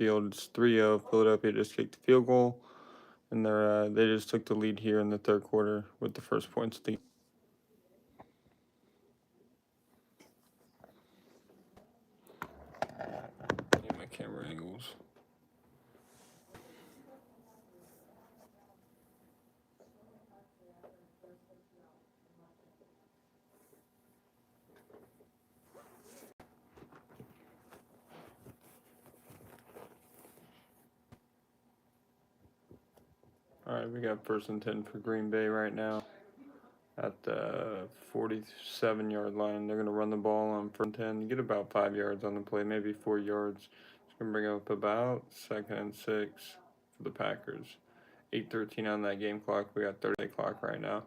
field. It's 3-0. Philadelphia just kicked the field goal, and they just took the lead here in the third quarter with the first points of the game. Get my camera angles. All right, we got 1st and 10 for Green Bay right now at the 47-yard line. They're going to run the ball on 1st and 10, get about 5 yards on the play, maybe 4 yards. It's going to bring up about 2nd and 6 for the Packers. 8:13 on that game clock. We got 30 clock right now.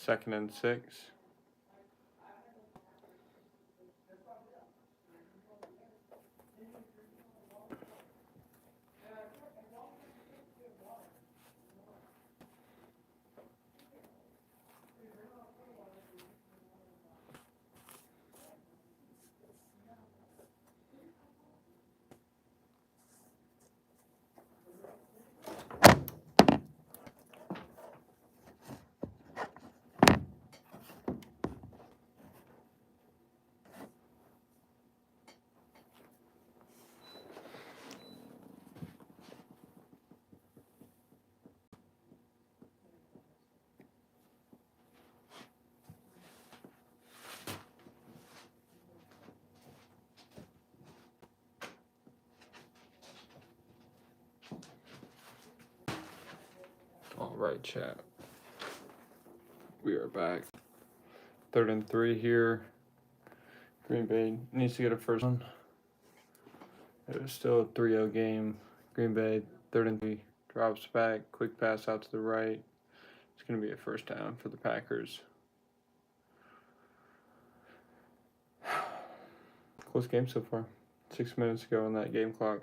2nd and 6. All right, chat. We are back. 3rd and 3 here. Green Bay needs to get a first one. It was still a 3-0 game. Green Bay, 3rd and 3. Drops back, quick pass out to the right. It's going to be a first down for the Packers. Close game so far. 6 minutes ago on that game clock.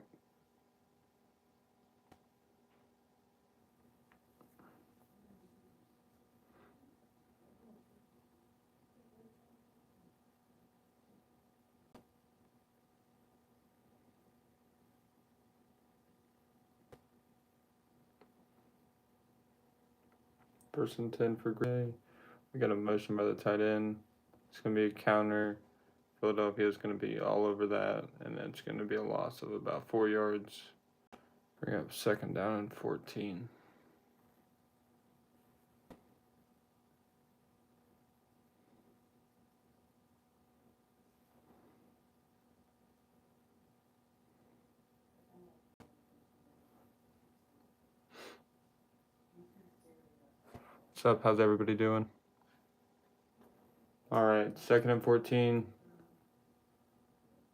First and 10 for Green Bay. We got a motion by the tight end. It's going to be a counter. Philadelphia is going to be all over that, and it's going to be a loss of about 4 yards. Bring up 2nd down and 14. What's up? How's everybody doing? All right, 2nd and 14.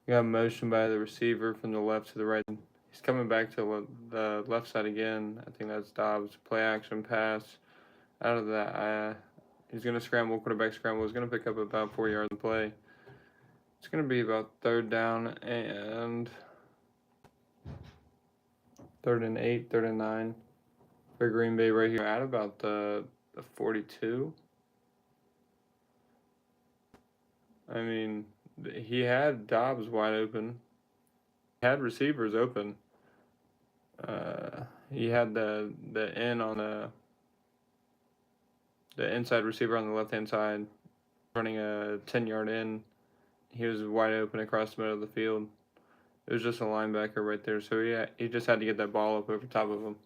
We got a motion by the receiver from the left to the right. He's coming back to the left side again. I think that's Dobbs. Play action pass. Out of that, he's going to scramble. Quarterback scramble. He's going to pick up about 4 yards in play. It's going to be about 3rd down and 3rd and 8, 3rd and 9 for Green Bay right here at about the 42. I mean, he had Dobbs wide open. He had receivers open. He had the in on the inside receiver on the left-hand side running a 10-yard in. He was wide open across the middle of the field. It was just a linebacker right there, so he just had to get that ball up over top of him.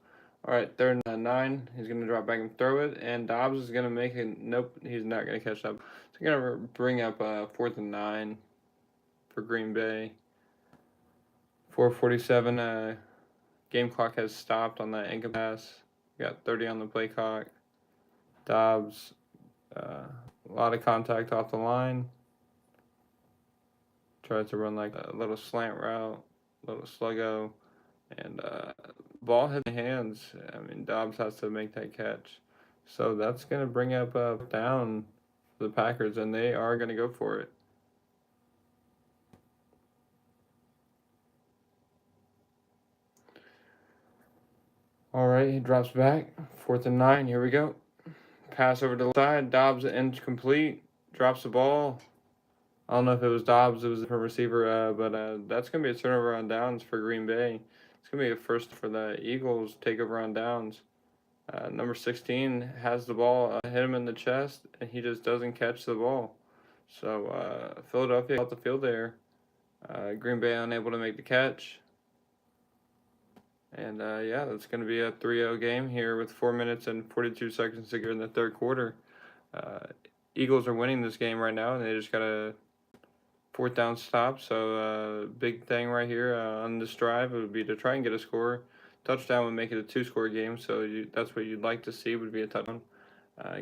All right, 3rd and 9. He's going to drop back and throw it, and Dobbs is going to make it. Nope, he's not going to catch up. So going to bring up 4th and 9 for Green Bay. 4:47. Game clock has stopped on that incomplete pass. We got 30 on the play clock. Dobbs, a lot of contact off the line. Tries to run like a little slant route, a little sluggo, and ball hit the hands. I mean, Dobbs has to make that catch. So that's going to bring up a down for the Packers, and they are going to go for it. All right, he drops back. 4th and 9. Here we go. Pass over to the side. Dobbs incomplete. Drops the ball. I don't know if it was Dobbs, it was a receiver, but that's going to be a turnover on downs for Green Bay. It's going to be a first for the Eagles, take over on downs. Number 16 has the ball, hit him in the chest, and he just doesn't catch the ball. So Philadelphia out the field there. Green Bay unable to make the catch. And yeah, that's going to be a 3-0 game here with 4 minutes and 42 seconds to go in the third quarter. Eagles are winning this game right now, and they just got a fourth down stop. So big thing right here on this drive would be to try and get a score. Touchdown would make it a 2-score game, so that's what you'd like to see would be a touchdown.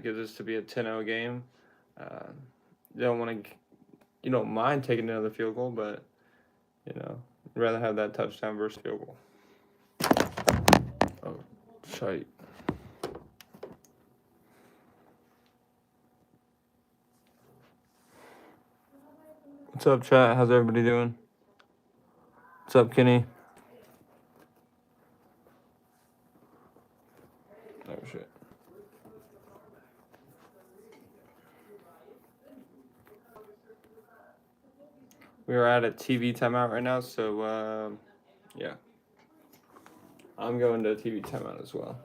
Gives us to be a 10-0 game. You don't want to, you don't mind taking another field goal, but you'd rather have that touchdown versus field goal. Oh, shite. What's up, chat? How's everybody doing? What's up, Kenny? Oh, shit. We are at a TV timeout right now, so yeah. I'm going to TV timeout as well.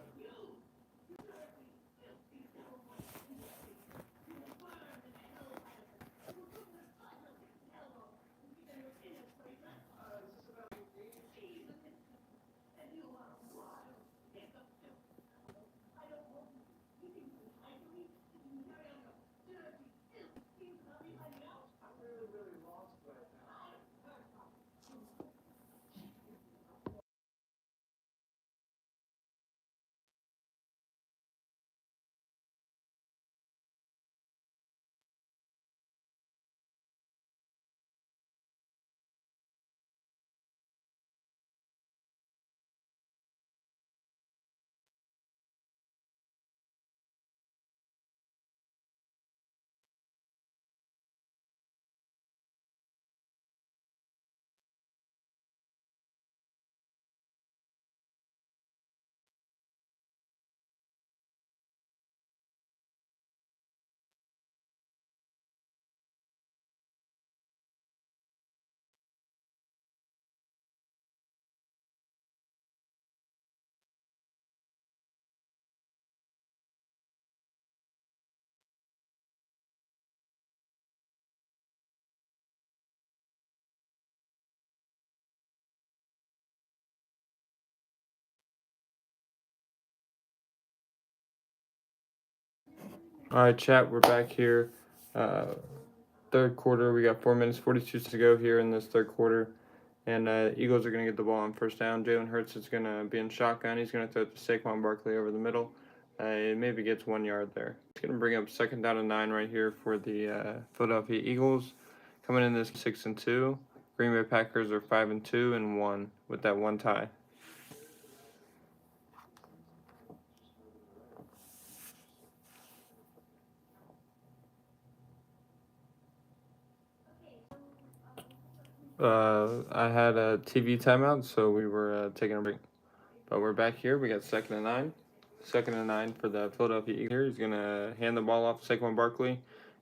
All right, chat, we're back here. Third quarter, we got 4 minutes 42 to go here in this third quarter. And Eagles are going to get the ball on first down. Jalen Hurts is going to be in shotgun. He's going to throw it to Saquon Barkley over the middle. It maybe gets 1 yard there. It's going to bring up second down and 9 right here for the Philadelphia Eagles. Coming in this 6-2. Green Bay Packers are 5-2 and 1 with that one tie. I had a TV timeout, so we were taking a break. But we're back here. We got 2nd and 9. 2nd and 9 for the Philadelphia Eagles here. He's going to hand the ball off to Saquon Barkley,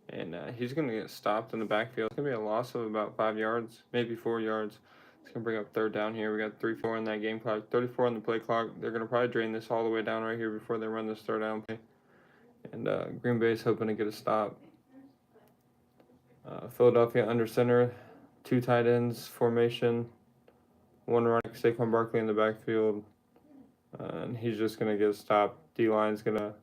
and he's going to get stopped in the backfield. It's going to be a loss of about 5 yards, maybe 4 yards. It's going to bring up third down here. We got 3-4 in that game clock, 34 on the play clock. They're going to probably drain this all the way down right here before they run this third down play. And Green Bay's hoping to get a stop. Philadelphia under center, 2 tight ends formation, 1 running, Saquon Barkley in the backfield. And he's just going to get a stop. D-line's going to,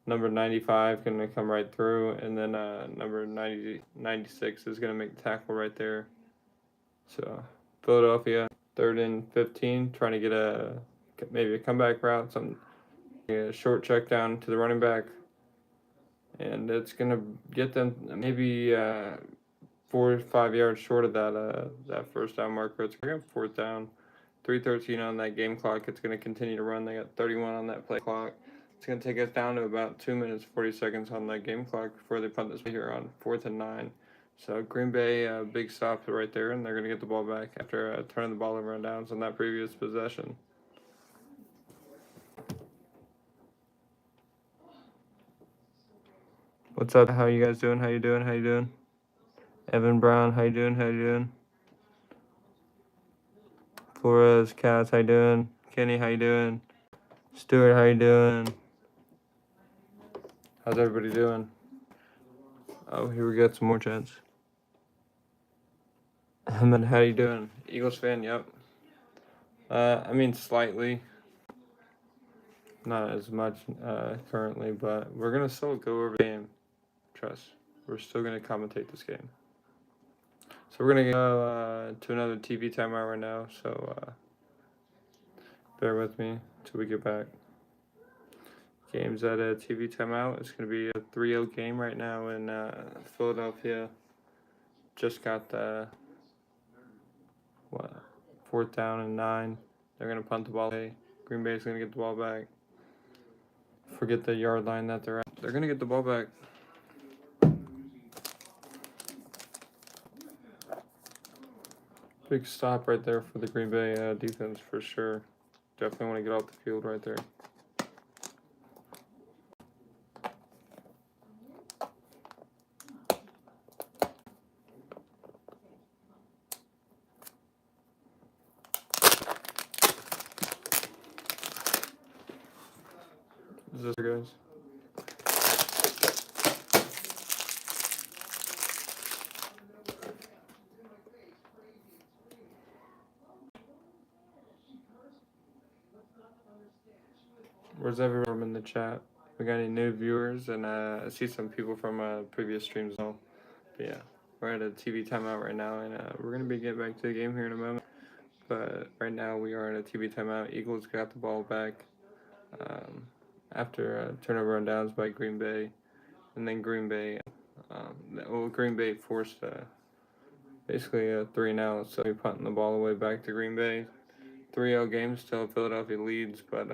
number 95 going to come right through, and then number 96 is going to make the tackle right there. So Philadelphia, 3rd and 15, trying to get maybe a comeback route, a short check down to the running back. And it's going to get them maybe 4 or 5 yards short of that first down marker. It's going to 4th down. 3:13 on that game clock. It's going to continue to run. They got 31 on that play clock. It's going to take us down to about 2 minutes 40 seconds on that game clock before they punt this here on 4th and 9. So Green Bay, big stop right there, and they're going to get the ball back after turning the ball over on downs on that previous possession. What's up? How you guys doing? How you doing? Evan Brown, how you doing? How you doing? Flores, Cass, how you doing? Kenny, how you doing? Stuart, how you doing? How's everybody doing? Oh, here we got some more chats. Ahmed, how you doing? Eagles fan, yep. I mean, slightly. Not as much currently, but we're going to still go over the game. Trust. We're still going to commentate this game. So we're going to go to another TV timeout right now, so bear with me till we get back. Game's at a TV timeout. It's going to be a 3-0 game right now in Philadelphia. Just got the, 4th down and 9. They're going to punt the ball away. Green Bay's going to get the ball back. Forget the yard line that they're at. They're going to get the ball back. Big stop right there for the Green Bay defense for sure. Definitely want to get off the field right there. Is this guys? Where's everyone in the chat? We got any new viewers? And I see some people from previous streams. But yeah, we're at a TV timeout right now, and we're gonna be getting back to the game here in a moment. But right now we are at a TV timeout. Eagles got the ball back after turnover on downs by Green Bay, and then Green Bay forced basically a 3-and-out, so we're punting the ball away back to Green Bay. 3-0 game, still Philadelphia leads, but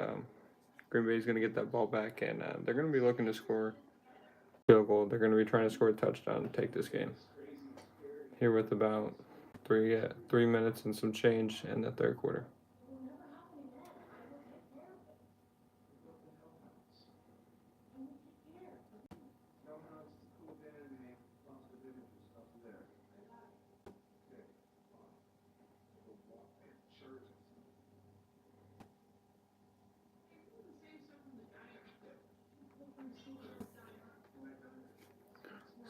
Green Bay's going to get that ball back, and they're going to be looking to score a field goal. They're going to be trying to score a touchdown to take this game. Here with about 3 minutes and some change in the third quarter.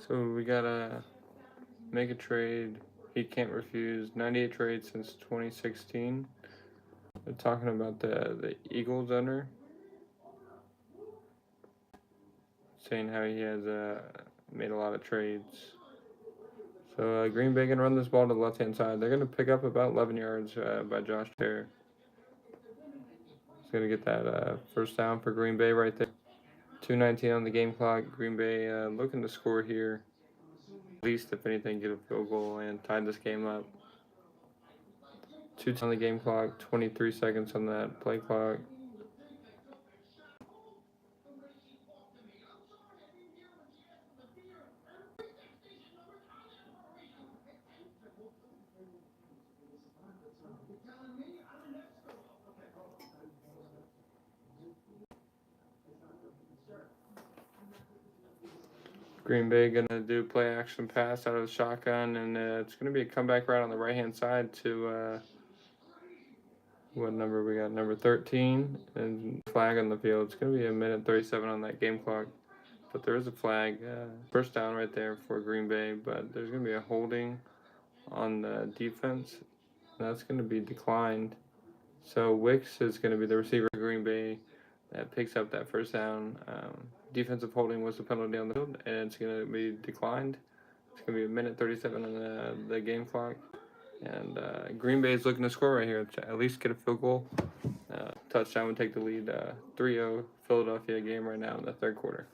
So we gotta make a trade. He can't refuse. 98 trades since 2016. They're talking about the Eagles owner, saying how he has made a lot of trades. So Green Bay can run this ball to the left-hand side. They're gonna pick up about 11 yards by Josh Terry. He's gonna get that first down for Green Bay right there. 2:19 on the game clock. Green Bay looking to score here. At least, if anything, get a field goal and tie this game up. 2 on the game clock. 23 seconds on that play clock. Green Bay gonna do play action pass out of the shotgun, and it's gonna be a comeback route on the right hand side to what number we got? Number 13, and flag on the field. It's gonna be a minute 37 on that game clock, but there is a flag. First down right there for Green Bay, but there's gonna be a holding on the defense. That's gonna be declined. So Wicks is gonna be the receiver for Green Bay that picks up that first down. Defensive holding was the penalty on the field, and it's going to be declined. It's going to be a minute 37 on the game clock. And Green Bay is looking to score right here, to at least get a field goal. Touchdown would take the lead. 3-0 Philadelphia game right now in the third quarter.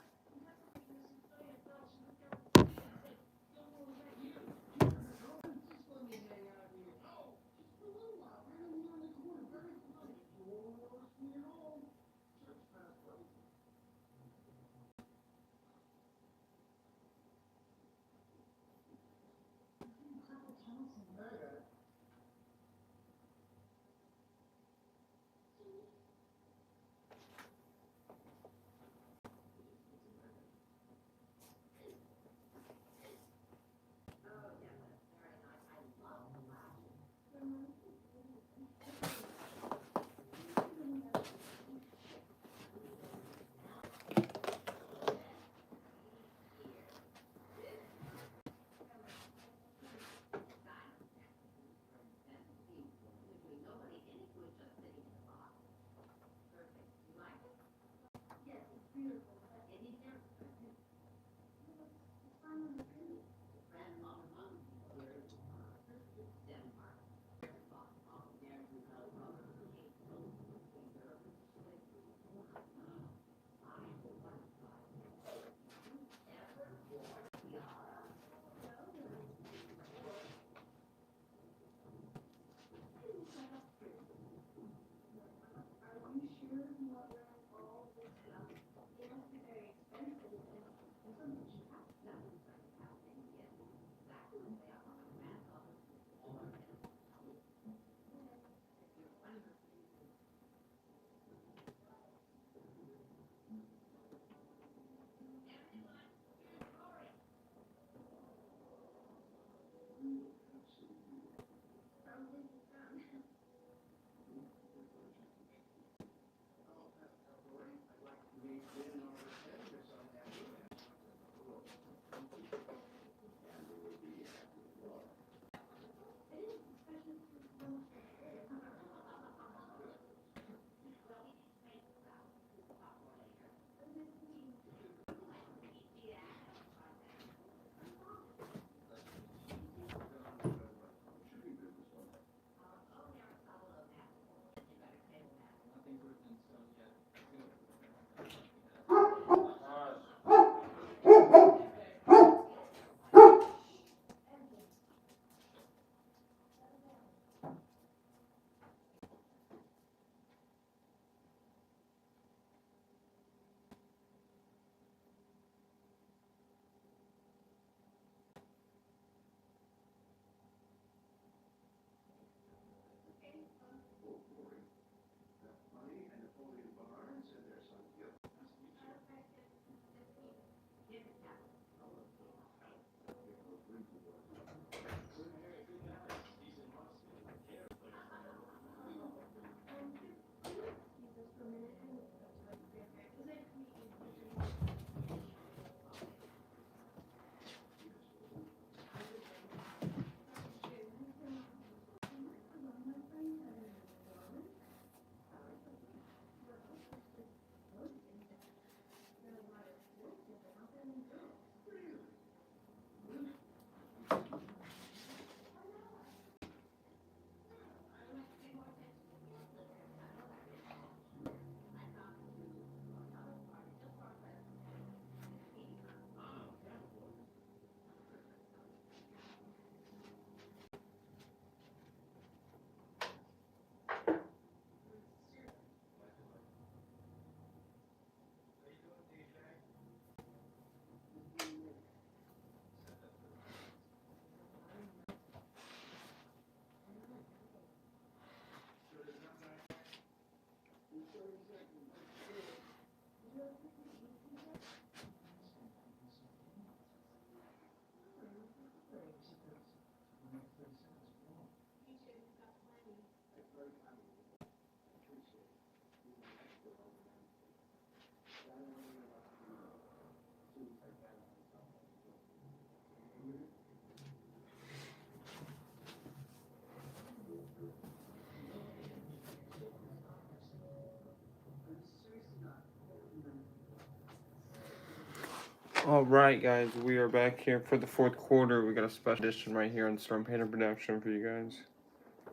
Alright guys, we are back here for the fourth quarter. We got a special edition right here on Storm Painter production for you guys.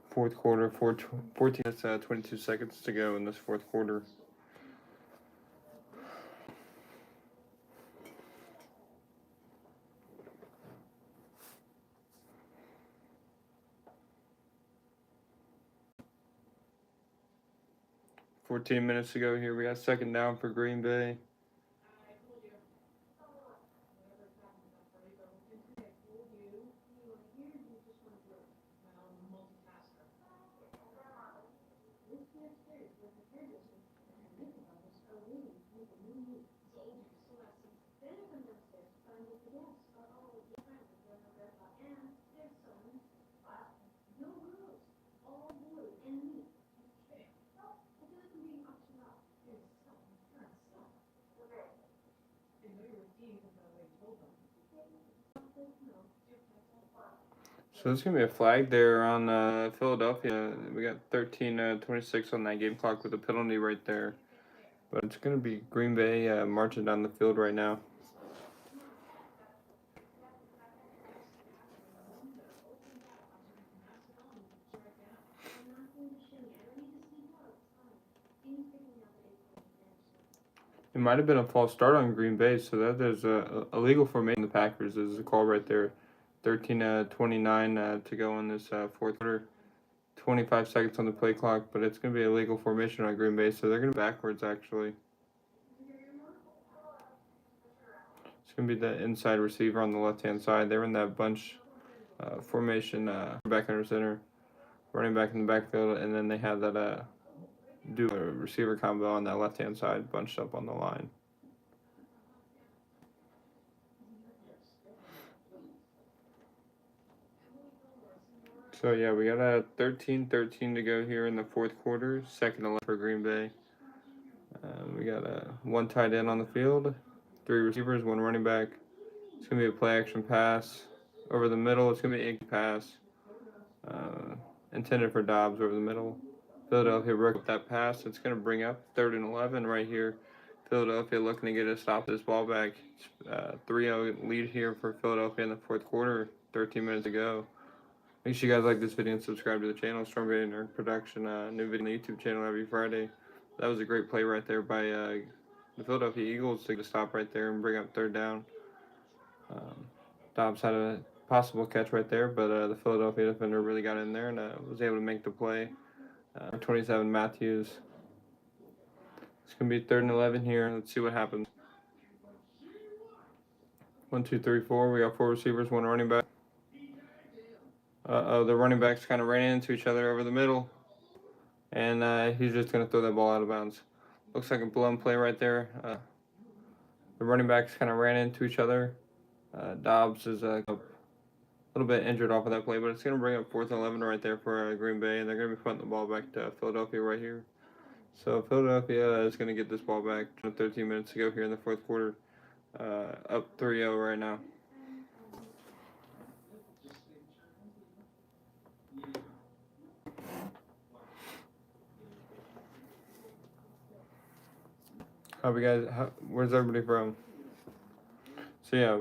Fourth quarter, 14 minutes, 22 seconds to go in this fourth quarter. "14 minutes to go here. We got second down for Green Bay. So there's going to be a flag there on Philadelphia. We got 13:26 on that game clock with a penalty right there. But it's going to be Green Bay marching down the field right now. It might have been a false start on Green Bay, so that is a illegal formation. The Packers is a call right there. 13:29 to go in this fourth quarter. 25 seconds on the play clock, but it's going to be a legal formation on Green Bay, so they're going to be backwards actually. It's going to be the inside receiver on the left-hand side. They're in that bunch formation, back under center, running back in the backfield, and then they have that do a receiver combo on that left-hand side, bunched up on the line. So yeah, we got a 13-13 to go here in the fourth quarter. Second and 11 for Green Bay. We got one tight end on the field, 3 receivers, 1 running back. It's gonna be a play action pass over the middle. It's gonna be a pass intended for Dobbs over the middle. Philadelphia broke up that pass. It's going to bring up 3rd and 11 right here. Philadelphia looking to get a stop this ball back. 3-0 lead here for Philadelphia in the fourth quarter. 13 minutes to go. Make sure you guys like this video and subscribe to the channel. StormPainter production. New video on the YouTube channel every Friday. That was a great play right there by the Philadelphia Eagles to get a stop right there and bring up 3rd down. Dobbs had a possible catch right there, but the Philadelphia defender really got in there and was able to make the play. 27 Matthews. It's going to be 3rd and 11 here. Let's see what happens. 1, 2, 3, 4. We got 4 receivers, 1 running back. The running backs kind of ran into each other over the middle. And he's just going to throw that ball out of bounds. Looks like a blown play right there. The running backs kind of ran into each other. Dobbs is a little bit injured off of that play, but it's going to bring up 4th and 11 right there for Green Bay, and they're going to be punting the ball back to Philadelphia right here. So Philadelphia is going to get this ball back. 13 minutes to go here in the fourth quarter. Up 3-0 right now. Where's everybody from? So yeah,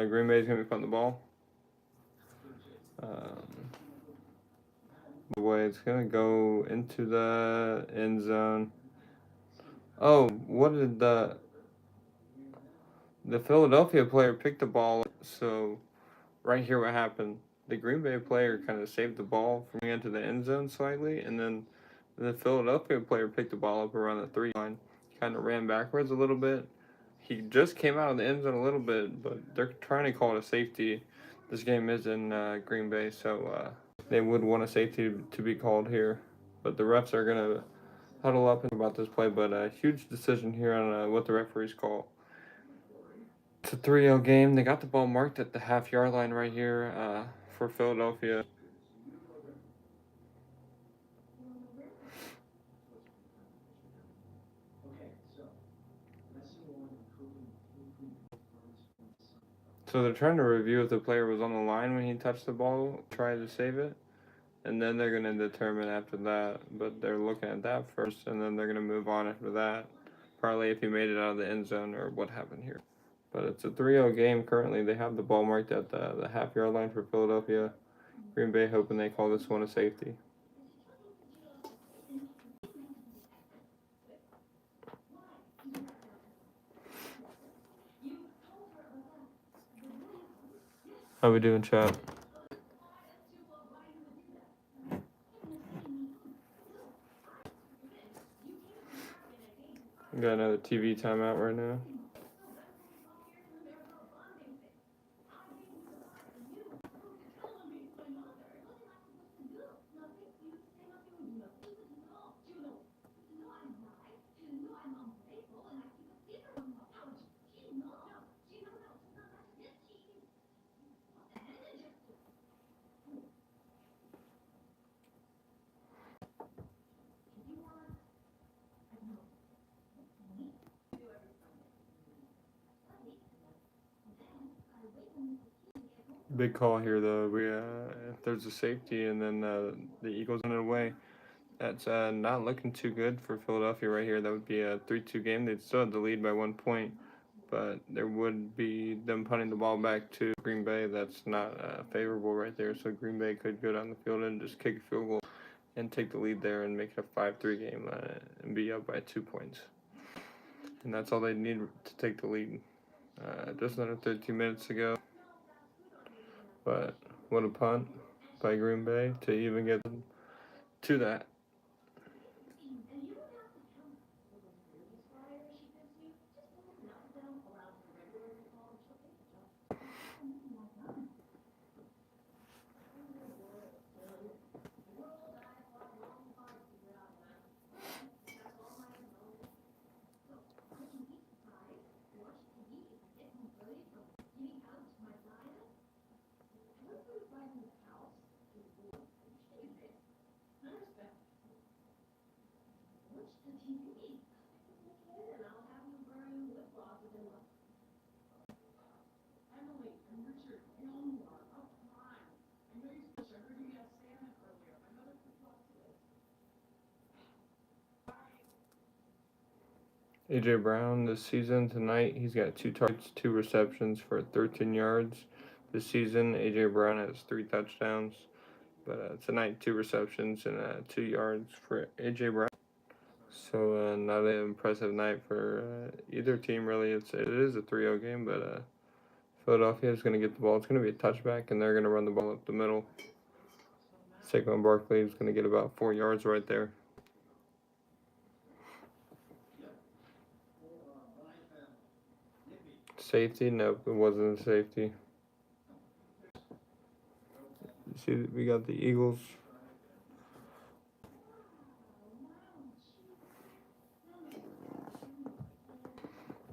Green Bay is going to be punting the ball. The way it's going to go into the end zone. Oh, what did the Philadelphia player picked the ball up? So right here what happened. The Green Bay player kind of saved the ball from into the end zone slightly, and then the Philadelphia player picked the ball up around the 3 line. Kind of ran backwards a little bit. He just came out of the end zone a little bit, but they're trying to call it a safety. This game is in Green Bay, so they would want a safety to be called here. But the refs are going to huddle up about this play, but a huge decision here on what the referees call. It's a 3-0 game. They got the ball marked at the half-yard line right here for Philadelphia. So they're trying to review if the player was on the line when he touched the ball, try to save it, and then they're going to determine after that. But they're looking at that first, and then they're going to move on after that. Probably if he made it out of the end zone or what happened here. But it's a 3-0 game currently. They have the ball marked at the half-yard line for Philadelphia. Green Bay hoping they call this one a safety. How we doing, chat? We got another TV timeout right now. Big call here, though. If there's a safety and then the Eagles run it away, that's not looking too good for Philadelphia right here. That would be a 3-2 game. They'd still have the lead by 1 point, but there would be them punting the ball back to Green Bay. That's not favorable right there. So Green Bay could go down the field and just kick a field goal and take the lead there and make it a 5-3 game and be up by 2 points. And that's all they need to take the lead. Just under 13 minutes ago. But what a punt by Green Bay to even get to that. A.J. Brown this season tonight, he's got 2 targets, 2 receptions for 13 yards. This season, A.J. Brown has 3 touchdowns. But tonight, 2 receptions and 2 yards for A.J. Brown. So not an impressive night for either team, really. It is a 3-0 game, but Philadelphia is going to get the ball. It's going to be a touchback, and they're going to run the ball up the middle. Saquon Barkley is going to get about 4 yards right there. Safety? Nope, it wasn't a safety. You see, we got the Eagles.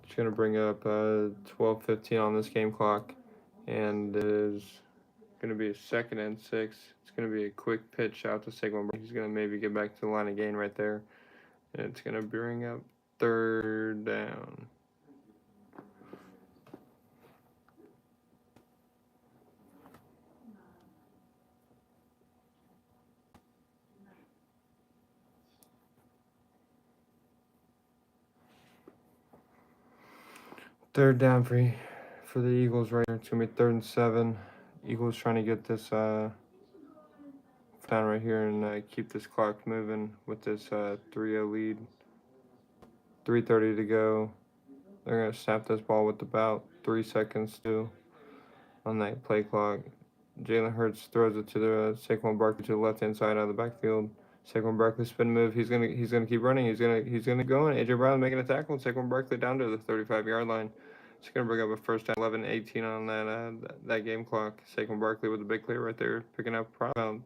It's going to bring up 12:15 on this game clock, and it is going to be a 2nd and 6. It's going to be a quick pitch out to Saquon. He's going to maybe get back to the line of gain right there, and it's going to bring up 3rd down. Third down for the Eagles right here. It's going to be 3rd and 7. Eagles trying to get this down right here and keep this clock moving with this 3-0 lead. 3:30 to go. They're going to snap this ball with about 3 seconds to on that play clock. Jalen Hurts throws it to the Saquon Barkley to the left-hand side out of the backfield. Saquon Barkley spin move. He's gonna keep running. He's gonna go. And A.J. Brown making a tackle. And Saquon Barkley down to the 35-yard line. It's gonna bring up a 1st down, 11-18 on that game clock. Saquon Barkley with a big clear right there, picking up about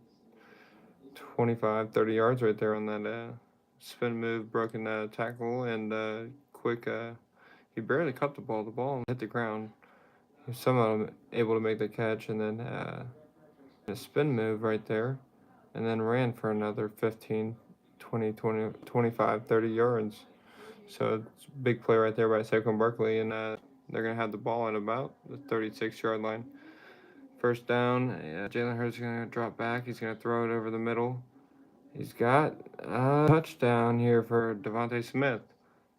25, 30 yards right there on that spin move, broken tackle, and quick. He barely caught the ball. The ball hit the ground. He was somehow able to make the catch, and then a spin move right there, and then ran for another 15, 20, 25, 30 yards. So it's a big play right there by Saquon Barkley, and they're going to have the ball at about the 36-yard line. 1st down, Jalen Hurts is going to drop back. He's going to throw it over the middle. He's got a touchdown here for Devontae Smith.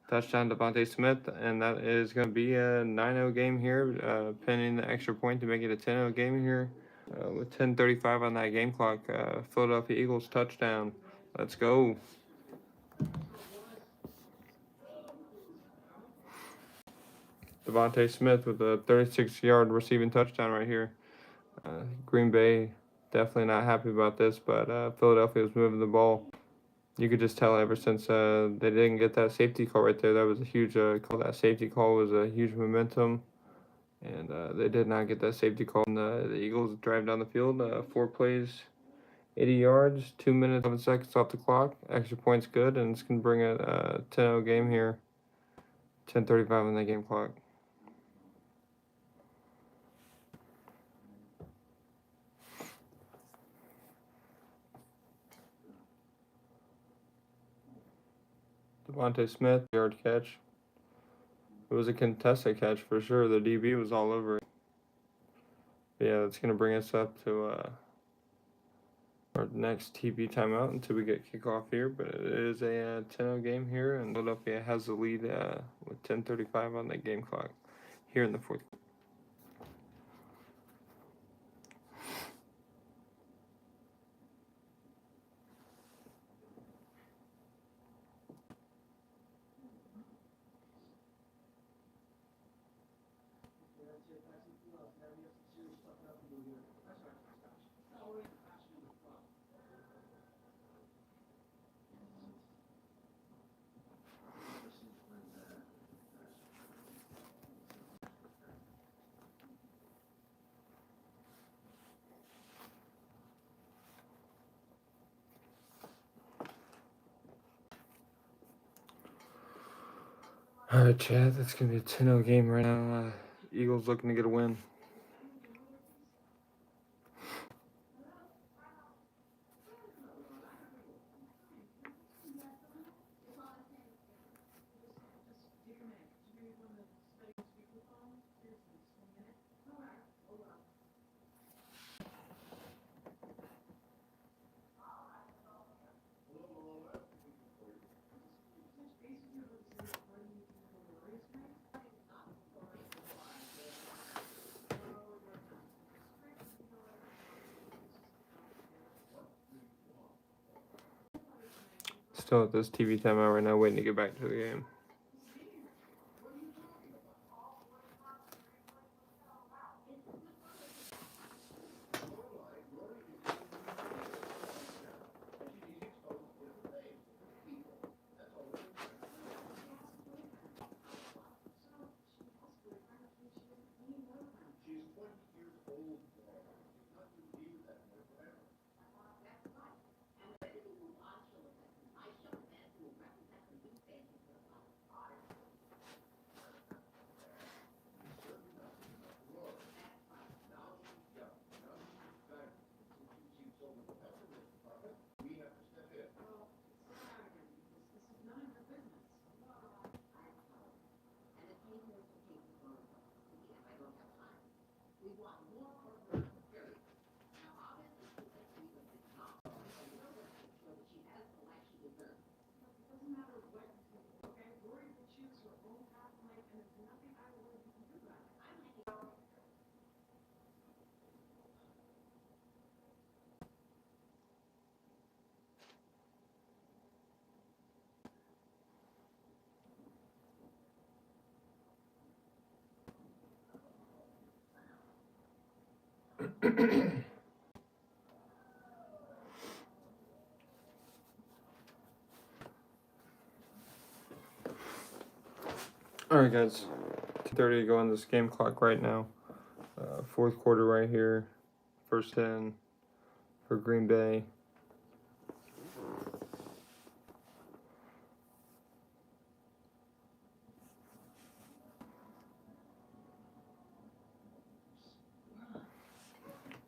Touchdown Devontae Smith, and that is going to be a 9-0 game here, pending the extra point to make it a 10-0 game here. With 10:35 on that game clock, Philadelphia Eagles touchdown. Let's go. Devontae Smith with a 36-yard receiving touchdown right here. Green Bay definitely not happy about this, but Philadelphia was moving the ball. You could just tell ever since they didn't get that safety call right there. That was a huge call. That safety call was a huge momentum, and they did not get that safety call. And the Eagles drive down the field, 4 plays, 80 yards, 2 minutes, 7 seconds off the clock. Extra point's good, and it's going to bring a 10-0 game here. 10:35 on the game clock. Devontae Smith, yard catch. It was a contested catch for sure. The DB was all over it. But yeah, that's going to bring us up to our next TB timeout until we get kickoff here. But it is a 10-0 game here, and Philadelphia has the lead with 10:35 on the game clock here in the fourth. All right, Chad, that's going to be a 10-0 game right now. Eagles looking to get a win. Still at this TV timeout right now, waiting to get back to the game. All right, guys. 2:30 to go on this game clock right now. Fourth quarter right here. First 10 for Green Bay.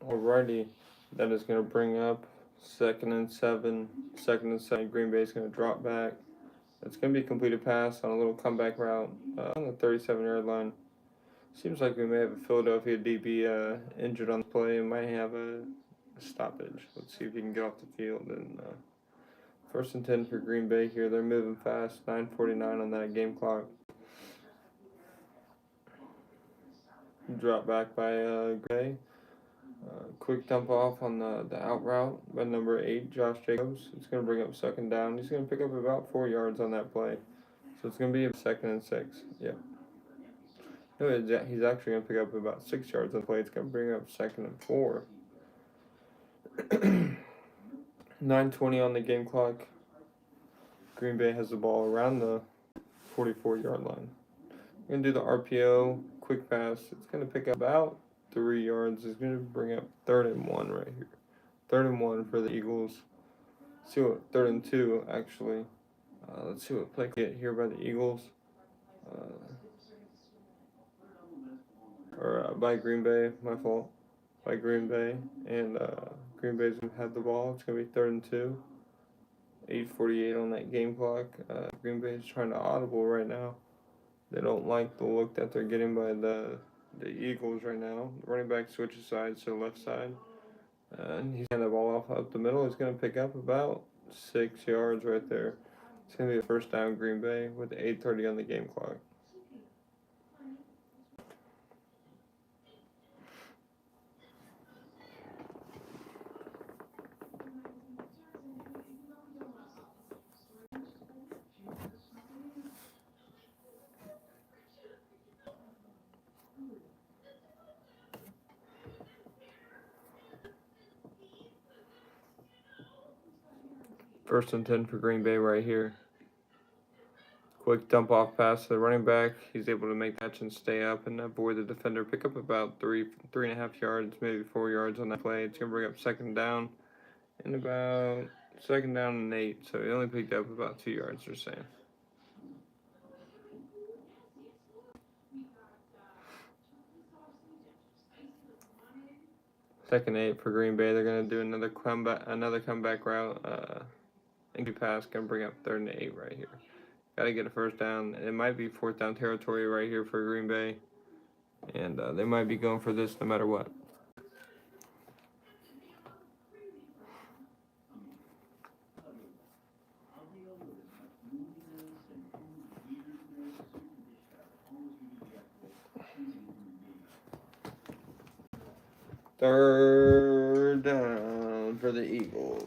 Alrighty, that is going to bring up 2nd and 7. 2nd and 7. Green Bay is going to drop back. It's going to be a completed pass on a little comeback route on the 37-yard line. Seems like we may have a Philadelphia DB injured on the play and might have a stoppage. Let's see if he can get off the field and First and 10 for Green Bay here. They're moving fast. 9:49 on that game clock. Drop back by Green Bay. Quick dump off on the out route by number 8, Josh Jacobs. It's going to bring up second down. He's going to pick up about 4 yards on that play. So it's going to be a 2nd and 6. Yeah. No, he's actually going to pick up about 6 yards on the play. It's going to bring up 2nd and 4. 9:20 on the game clock. Green Bay has the ball around the 44-yard line. We're going to do the RPO, quick pass. It's going to pick up about 3 yards. It's going to bring up 3rd and 1 right here. 3rd and 1 for the Eagles. Let's see what 3rd and 2 actually. Let's see what play get here by the Eagles. By Green Bay, my fault. By Green Bay. And Green Bay's going to have the ball. It's going to be 3rd and 2. 8:48 on that game clock. Green Bay is trying to audible right now. They don't like the look that they're getting by the Eagles right now. The running back switches sides to the left side. And he's handing the ball off up the middle. He's going to pick up about 6 yards right there. It's going to be a first down Green Bay with 8:30 on the game clock. First and 10 for Green Bay right here. Quick dump off pass to the running back. He's able to make that catch and stay up and avoid the defender. Pick up about 3.5 yards, maybe 4 yards on that play. It's going to bring up 2nd down and about 2nd down and 8. So he only picked up about 2 yards, they're saying. Second 8 for Green Bay. They're going to do another comeback route. Pass going to bring up 3rd and 8 right here. Got to get a first down. It might be 4th down territory right here for Green Bay. And they might be going for this no matter what. Third down for the Eagles.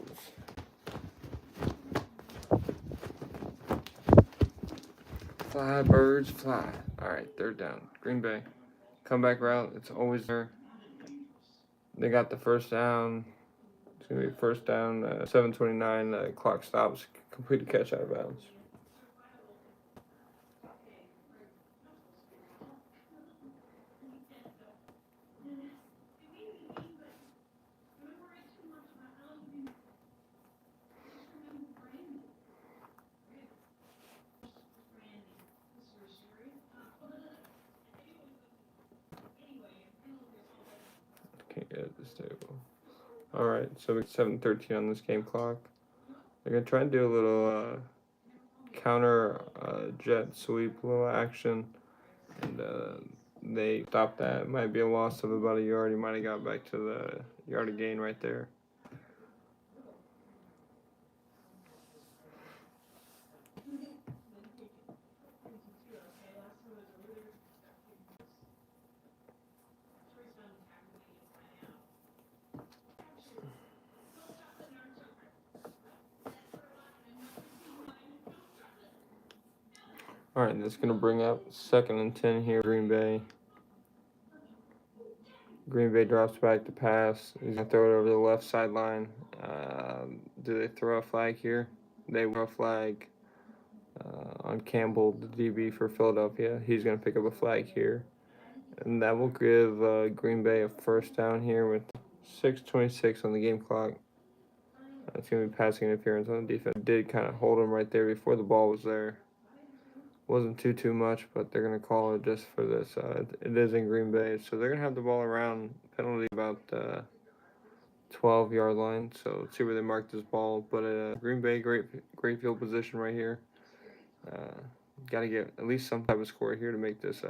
Fly, birds, fly. All right, 3rd down. Green Bay. Comeback route. It's always there. They got the first down. It's going to be first down. 7:29. Clock stops. Complete catch out of bounds. Can't get at this table. Alright, so it's 7:13 on this game clock. They're going to try and do a little counter jet sweep, little action. And they stopped that. It might be a loss of about a yard. He might have got back to the yard of gain right there. All right, that's going to bring up 2nd and 10 here, Green Bay. Green Bay drops back to pass. He's going to throw it over the left sideline. Do they throw a flag here? They throw a flag on Campbell, the DB for Philadelphia. He's going to pick up a flag here. And that will give Green Bay a first down here with 6:26 on the game clock. It's going to be passing interference on the defense. Did kind of hold him right there before the ball was there. Wasn't too much, but they're going to call it just for this. It is in Green Bay, so they're going to have the ball around penalty about 12-yard line. So let's see where they mark this ball. But Green Bay, great field position right here. Got to get at least some type of score here to make this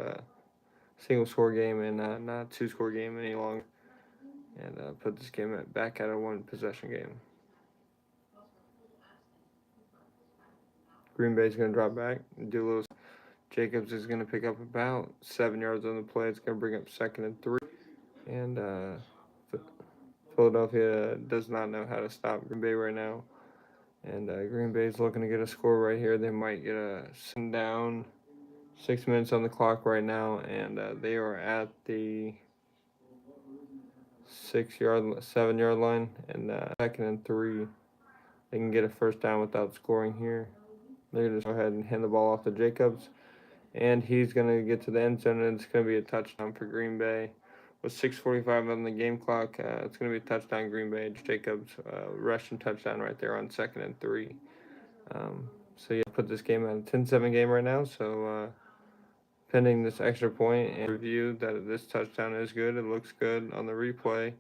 single score game and not 2-score game any longer. And put this game back at a 1-possession game. Green Bay's going to drop back and do a little. Jacobs is going to pick up about 7 yards on the play. It's going to bring up 2nd and 3. And Philadelphia does not know how to stop Green Bay right now. And Green Bay's looking to get a score right here. They might get a down. 6 minutes on the clock right now, and they are at the 7 yard line, and 2nd and 3. They can get a first down without scoring here. They're going to go ahead and hand the ball off to Jacobs, and he's going to get to the end zone, and it's going to be a touchdown for Green Bay. With 6:45 on the game clock, it's going to be a touchdown Green Bay. Jacobs rushing touchdown right there on 2nd and 3. So yeah, put this game at a 10-7 game right now. So pending this extra point and review that this touchdown is good. It looks good on the replay.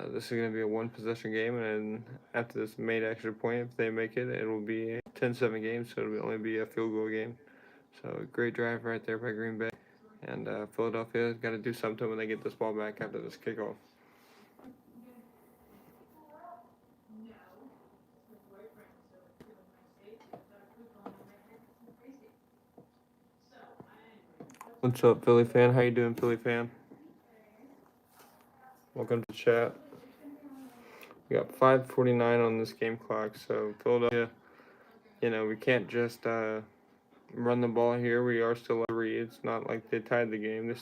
This is going to be a 1-possession game, and after this made extra point, if they make it, it will be a 10-7 game, so it will only be a field goal game. So great drive right there by Green Bay, and Philadelphia's got to do something when they get this ball back after this kickoff. What's up, Philly fan? How you doing, Philly fan? Welcome to chat. We got 5:49 on this game clock, so Philadelphia, we can't just run the ball here. We are still at 3. It's not like they tied the game. This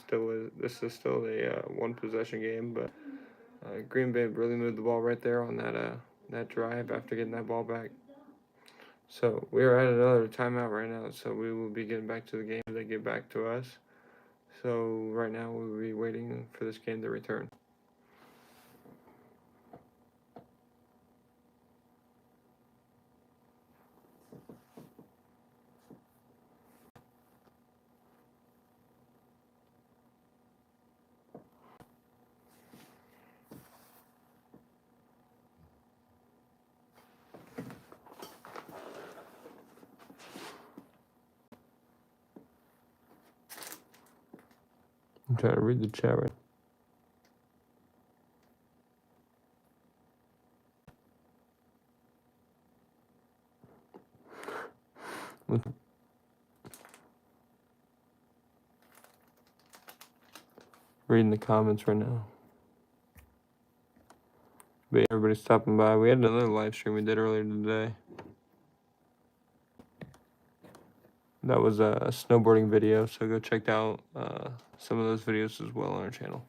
is still a 1-possession game, but Green Bay really moved the ball right there on that drive after getting that ball back. So we are at another timeout right now, so we will be getting back to the game. They get back to us. So right now we'll be waiting for this game to return. I'm trying to read the chat right. Reading the comments right now. But everybody's stopping by. We had another live stream we did earlier today. That was a snowboarding video, so go check out some of those videos as well on our channel.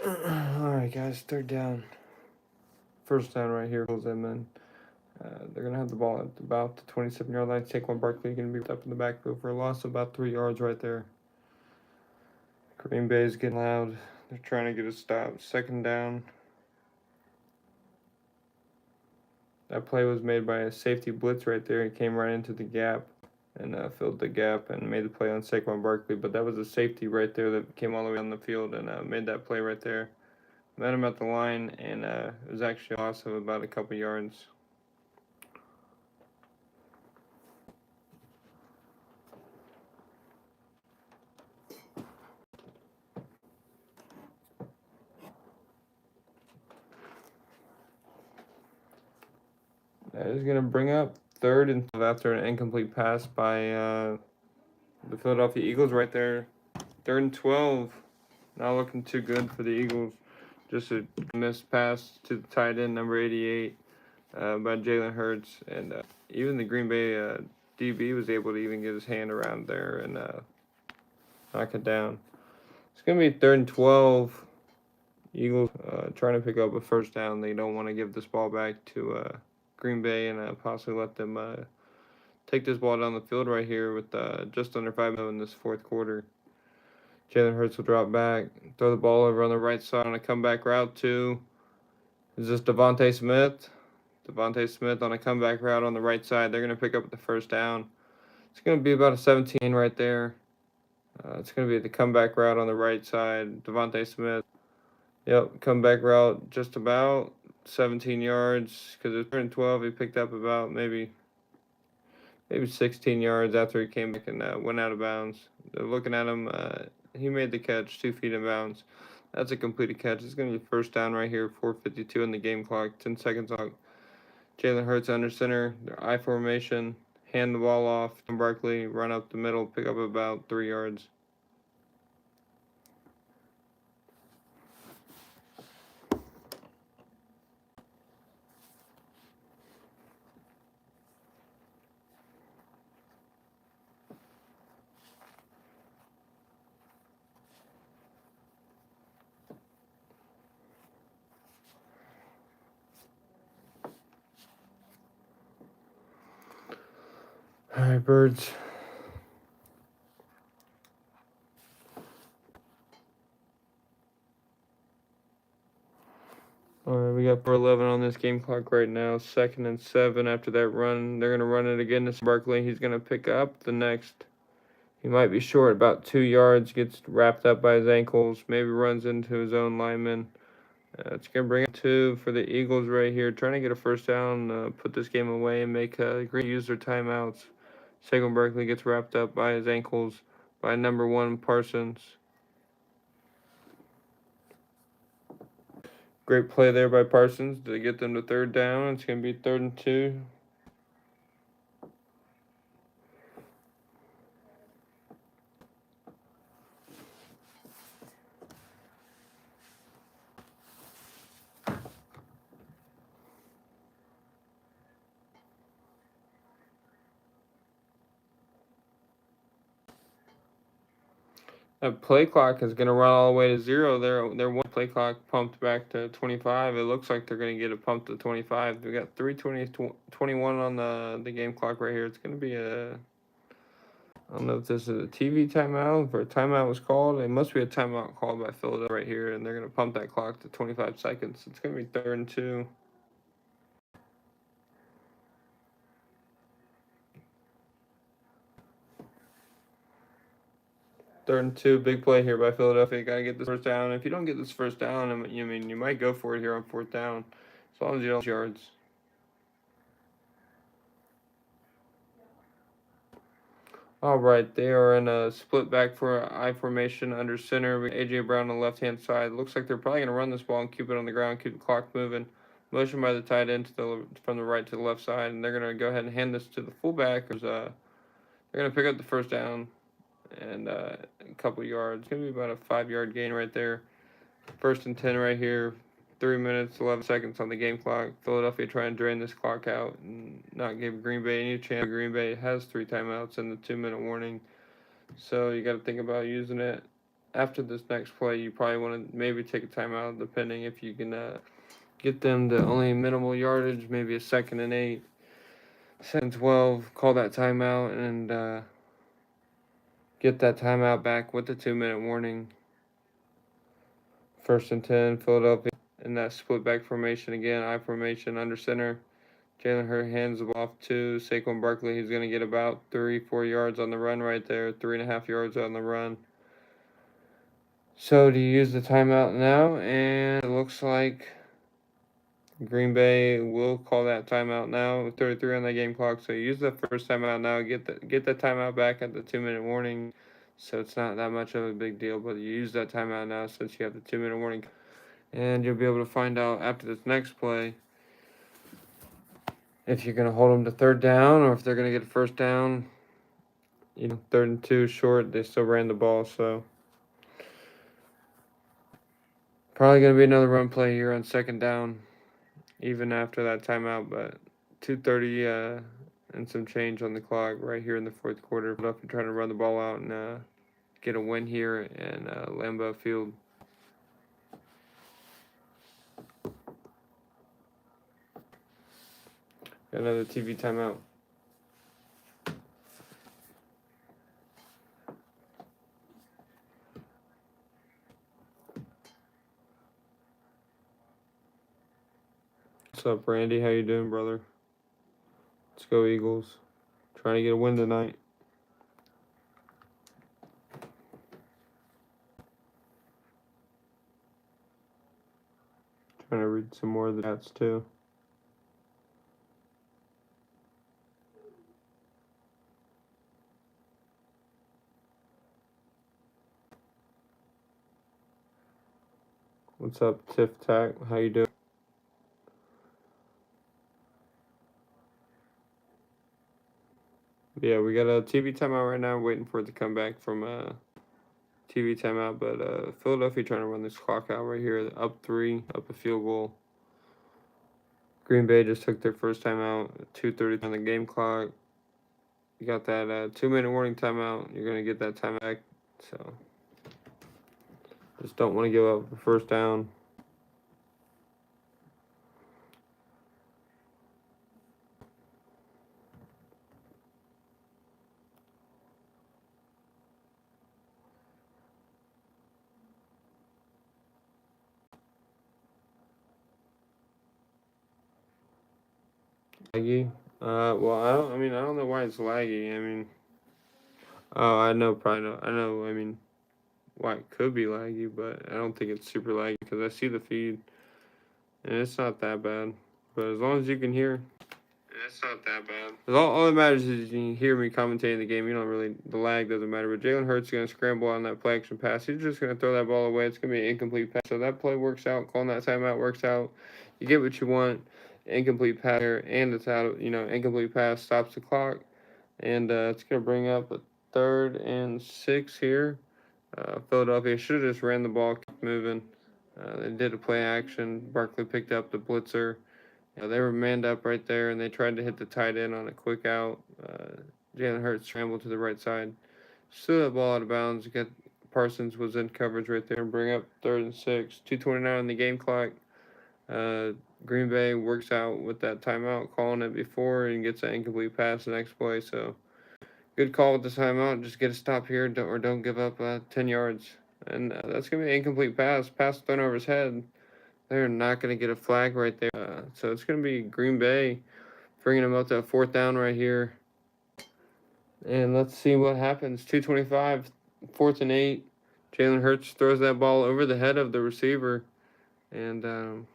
Alright guys, 3rd down. First down right here, pulls them in. They're going to have the ball at about the 27-yard line. Saquon Barkley going to be up in the backfield for a loss of about 3 yards right there. Green Bay is getting loud. They're trying to get a stop. 2nd down. That play was made by a safety blitz right there. He came right into the gap and filled the gap and made the play on Saquon Barkley. But that was a safety right there that came all the way on the field and made that play right there. Met him at the line, and it was actually a loss of about a couple yards. That is going to bring up 3rd and 12 after an incomplete pass by the Philadelphia Eagles right there. 3rd and 12. Not looking too good for the Eagles. Just a missed pass to the tight end, number 88, by Jalen Hurts. And even the Green Bay DB was able to even get his hand around there and knock it down. It's going to be 3rd and 12. Eagles trying to pick up a 1st down. They don't want to give this ball back to Green Bay and possibly let them take this ball down the field right here with just under 5 minutes in this 4th quarter. Jalen Hurts will drop back, throw the ball over on the right side on a comeback route to, is this Devontae Smith? Devontae Smith on a comeback route on the right side. They're going to pick up the 1st down. It's going to be about a 17 right there. It's going to be the comeback route on the right side. Devontae Smith. Yep, comeback route just about 17 yards because it was 3rd and 12. He picked up about maybe 16 yards after he came back and went out of bounds. They're looking at him. He made the catch 2 feet in bounds. That's a completed catch. It's going to be 1st down right here, 4:52 in the game clock, 10 seconds on. Jalen Hurts under center, their I formation, hand the ball off to Barkley, run up the middle, pick up about 3 yards. All right, Birds. All right, we got 4:11 on this game clock right now. 2nd and 7 after that run. They're going to run it again to Barkley. He's going to pick up the next. He might be short about 2 yards, gets wrapped up by his ankles, maybe runs into his own lineman. It's going to bring up 2 for the Eagles right here, trying to get a 1st down, put this game away, and make Green use their timeouts. Saquon Barkley gets wrapped up by his ankles by number 1 Parsons. Great play there by Parsons to get them to 3rd down. It's going to be 3rd and 2. That play clock is going to run all the way to 0. Their one play clock pumped back to 25. It looks like they're going to get it pumped to 25. We got 3:21 on the game clock right here. It's going to be a, I don't know if this is a TV timeout or a timeout was called. It must be a timeout called by Philadelphia right here, and they're going to pump that clock to 25 seconds. It's going to be 3rd and 2. 3rd and 2, big play here by Philadelphia. Got to get this 1st down. If you don't get this 1st down, I mean, you might go for it here on 4th down, as long as you don't yards. All right, they are in a split back for I formation under center. A.J. Brown on the left-hand side. Looks like they're probably going to run this ball and keep it on the ground, keep the clock moving. Motion by the tight end from the right to the left side, and they're going to go ahead and hand this to the fullback. They're going to pick up the 1st down and a couple yards. It's going to be about a 5-yard gain right there. 1st and 10 right here. 3 minutes, 11 seconds on the game clock. Philadelphia trying to drain this clock out and not give Green Bay any chance. Green Bay has 3 timeouts and the 2-minute warning. So you got to think about using it. After this next play, you probably want to maybe take a timeout, depending if you can get them to only minimal yardage, maybe a 2nd and 8. 2nd 12, call that timeout and get that timeout back with the 2-minute warning. 1st and 10, Philadelphia in that split back formation again, I formation under center. Jalen Hurts hands the ball off to Saquon Barkley. He's going to get about 3-4 yards on the run right there, 3.5 yards on the run. So do you use the timeout now? And it looks like Green Bay will call that timeout now. 33 on the game clock. So use the first timeout now. Get the timeout back at the 2-minute warning. So it's not that much of a big deal. But you use that timeout now since you have the 2-minute warning. And you'll be able to find out after this next play if you're going to hold them to 3rd down or if they're going to get a 1st down. 3rd and 2 short. They still ran the ball. So probably going to be another run play here on 2nd down. Even after that timeout, but 2:30 and some change on the clock right here in the 4th quarter. Up and trying to run the ball out and get a win here in Lambeau Field. Got another TV timeout. What's up, Randy? How you doing, brother? Let's go, Eagles. Trying to get a win tonight. Trying to read some more of the chats, too. What's up, Tiff Tack? How you doing? Yeah, we got a TV timeout right now. Waiting for it to come back from TV timeout. But Philadelphia trying to run this clock out right here. Up 3, up a field goal. Green Bay just took their first timeout. 2:30 on the game clock. You got that 2-minute warning timeout. You're going to get that time back. So just don't want to give up a 1st down. Laggy? Well, I don't know why it's laggy. I know, probably know. Why it could be laggy, but I don't think it's super laggy because I see the feed and it's not that bad. But as long as you can hear, it's not that bad. All that matters is you hear me commentating the game. The lag doesn't matter. But Jalen Hurts is going to scramble on that play action pass. He's just going to throw that ball away. It's going to be an incomplete pass. So that play works out. Calling that timeout works out. You get what you want. Incomplete pass here, and it's out. Incomplete pass stops the clock. And it's going to bring up a 3rd and 6 here. Philadelphia should have just ran the ball, kept moving. They did a play action. Barkley picked up the blitzer. They were manned up right there, and they tried to hit the tight end on a quick out. Jalen Hurts scrambled to the right side. Still that ball out of bounds. Parsons was in coverage right there and bring up 3rd and 6. 2:29 on the game clock. Green Bay works out with that timeout, calling it before, and gets an incomplete pass the next play. So good call with the timeout. Just get a stop here, don't give up 10 yards. And that's going to be an incomplete pass thrown over his head. They're not going to get a flag right there. So it's going to be Green Bay bringing them up to a 4th down right here. And let's see what happens. 2:25, 4th and 8. Jalen Hurts throws that ball over the head of the receiver. And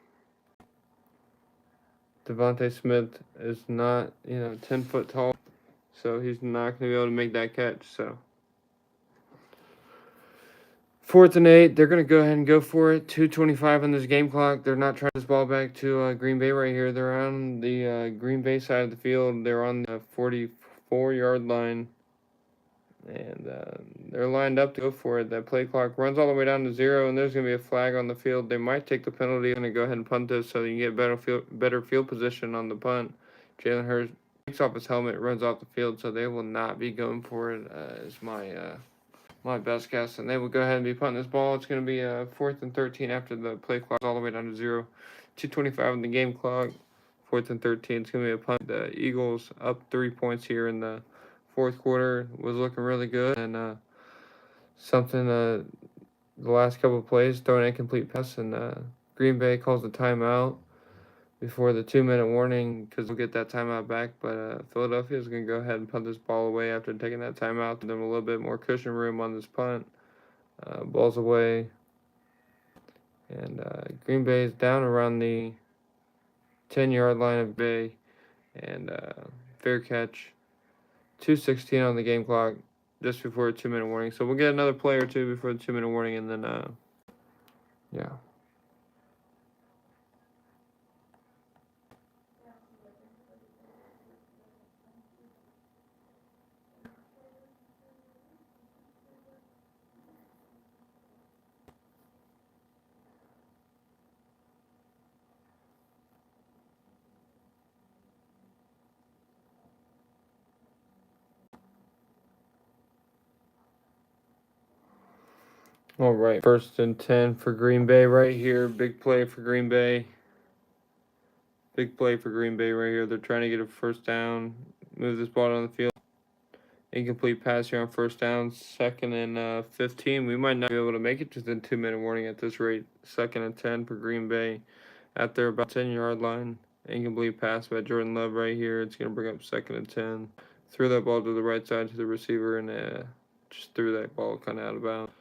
Devontae Smith is not, 10 foot tall. So he's not going to be able to make that catch. So 4th and 8, they're going to go ahead and go for it. 2:25 on this game clock. They're not trying this ball back to Green Bay right here. They're on the Green Bay side of the field. They're on the 44-yard line. And they're lined up to go for it. That play clock runs all the way down to 0, and there's going to be a flag on the field. They might take the penalty. They're going to go ahead and punt this so you can get better field position on the punt. Jalen Hurts takes off his helmet, runs off the field, so they will not be going for it, is my best guess. And they will go ahead and be punting this ball. It's going to be 4th and 13 after the play clock all the way down to 0. 2:25 on the game clock. 4th and 13. It's going to be a punt. The Eagles up 3 points here in the fourth quarter. Was looking really good. And something the last couple of plays, throwing an incomplete pass, and Green Bay calls a timeout before the 2-minute warning because we'll get that timeout back. But Philadelphia is going to go ahead and punt this ball away after taking that timeout. Give them a little bit more cushion room on this punt. Ball's away. And Green Bay is down around the 10-yard line of Bay. And fair catch. 2:16 on the game clock just before a 2-minute warning. So we'll get another play or two before the 2-minute warning, and then, yeah. All right, 1st and 10 for Green Bay right here. Big play for Green Bay. Big play for Green Bay right here. They're trying to get a first down, move this ball down the field. Incomplete pass here on first down. 2nd and 15. We might not be able to make it to the 2-minute warning at this rate. 2nd and 10 for Green Bay at their about 10-yard line. Incomplete pass by Jordan Love right here. It's going to bring up 2nd and 10. Threw that ball to the right side to the receiver and just threw that ball kind of out of bounds.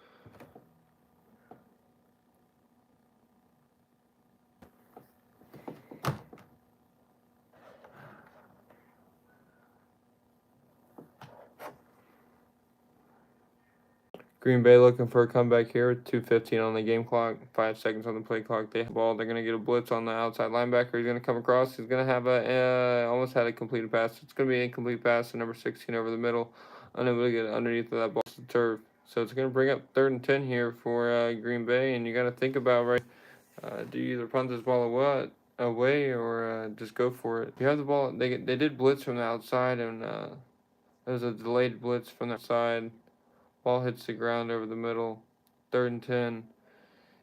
Green Bay looking for a comeback here. 2:15 on the game clock. 5 seconds on the play clock. They have the ball. They're going to get a blitz on the outside linebacker. He's going to come across. He's going to have almost had a completed pass. It's going to be an incomplete pass to number 16 over the middle. Unable to get underneath of that ball to the turf. So it's going to bring up 3rd and 10 here for Green Bay. And you got to think about, right, do you either punt this ball away or just go for it? You have the ball. They did blitz from the outside, and there was a delayed blitz from the outside. Ball hits the ground over the middle. 3rd and 10.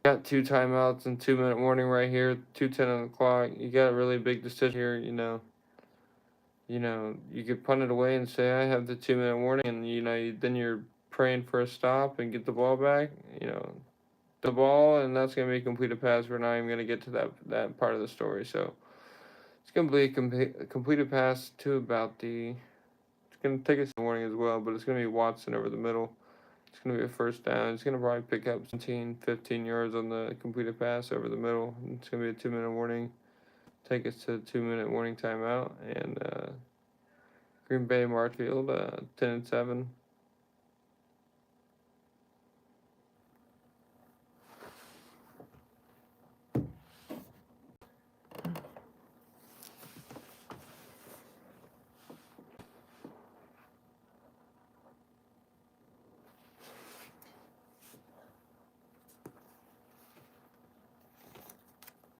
Got 2 timeouts and 2-minute warning right here. 2:10 on the clock. You got a really big decision here. You could punt it away and say I have the 2-minute warning, and then you're praying for a stop and get the ball back. The ball, and that's gonna be a completed pass. We're not even gonna get to that part of the story. So it's gonna be a completed pass to about the. It's gonna take us a warning as well, but it's gonna be Watson over the middle. It's going to be a first down. It's going to probably pick up 15 yards on the completed pass over the middle. It's going to be a 2-minute warning. Take us to the 2-minute warning timeout. And Green Bay Marfield, 10 and 7.